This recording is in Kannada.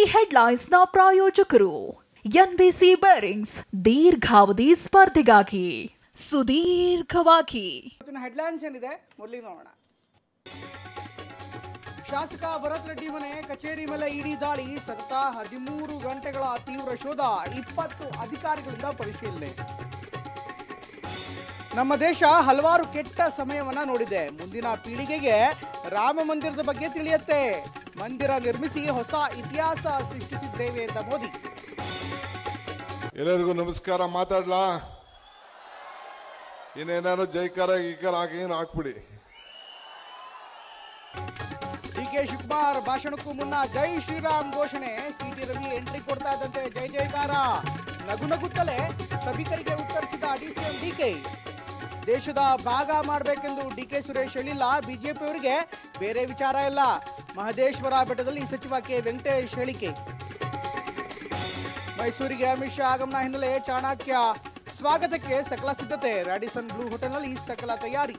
ಈ ಹೆಡ್ಲೈನ್ಸ್ನ ಪ್ರಾಯೋಜಕರು ಎನ್ಬಿಸಿ ಬೇರಿಂಗ್ಸ್ ದೀರ್ಘಾವಧಿ ಸ್ಪರ್ಧೆಗಾಗಿ ಸುದೀರ್ಘವಾಗಿ. ಹೆಡ್ಲೈನ್ಸ್ ಏನಿದೆ ಮೊದಲಿಗೆ ನೋಡೋಣ. ಶಾಸಕ ಭರತ್ ರೆಡ್ಡಿ ಮನೆ ಕಚೇರಿ ಮೇಲೆ ಇಡಿ ದಾಳಿ, ಸತತ 13 ಗಂಟೆಗಳ ತೀವ್ರ ಶೋಧ, 20 ಅಧಿಕಾರಿಗಳಿಂದ ಪರಿಶೀಲನೆ. ನಮ್ಮ ದೇಶ ಹಲವಾರು ಕೆಟ್ಟ ಸಮಯವನ್ನ ನೋಡಿದೆ. ಮುಂದಿನ ಪೀಳಿಗೆಗೆ ರಾಮ ಮಂದಿರದ ಬಗ್ಗೆ ತಿಳಿಯುತ್ತೆ. ಮಂದಿರ ನಿರ್ಮಿಸಿ ಹೊಸ ಇತಿಹಾಸ ಸೃಷ್ಟಿಸಿದ್ದೇವೆ ಎಂದ ಮೋದಿ. ಎಲ್ಲರಿಗೂ ನಮಸ್ಕಾರ. ಮಾತಾಡ್ಲಾ? ಇನ್ನೇನಾದ್ರು ಜೈಕಾರ ಗೀಕಾರ ಹಾಕ್ಬಿಡಿ. ಡಿಕೆ ಶಿವಕುಮಾರ್ ಭಾಷಣಕ್ಕೂ ಮುನ್ನ ಜೈ ಶ್ರೀರಾಮ್ ಘೋಷಣೆ. ಸಿಟಿ ರವಿ ಎಂಟ್ರಿ ಕೊಡ್ತಾ ಇದ್ದಂತೆ ಜೈ ಜೈಕಾರ. ನಗುನಗುತ್ತಲೇ ಸಭಿಕರಿಗೆ ಉತ್ತರಿಸಿದ ಡಿಸಿಎಂ ಡಿಕೆ. ದೇಶದ ಭಾಗ ಮಾಡಬೇಕೆಂದು ಡಿಕೆ ಸುರೇಶ್ ಹೇಳಿಲ್ಲ. ಬಿಜೆಪಿಯವರಿಗೆ ಬೇರೆ ವಿಚಾರ ಇಲ್ಲ. ಮಹದೇಶ್ವರ ಬೆಟ್ಟದಲ್ಲಿ ಸಚಿವ ಕೆ ವೆಂಕಟೇಶ್ ಹೇಳಿಕೆ. ಮೈಸೂರಿಗೆ ಅಮಿತ್ ಶಾ ಆಗಮನ ಹಿನ್ನೆಲೆ ಚಾಣಕ್ಯ ಸ್ವಾಗತಕ್ಕೆ ಸಕಲ ಸಿದ್ಧತೆ. ರಾಡಿಸನ್ ಬ್ಲೂ ಹೋಟೆಲ್ನಲ್ಲಿ ಸಕಲ ತಯಾರಿ.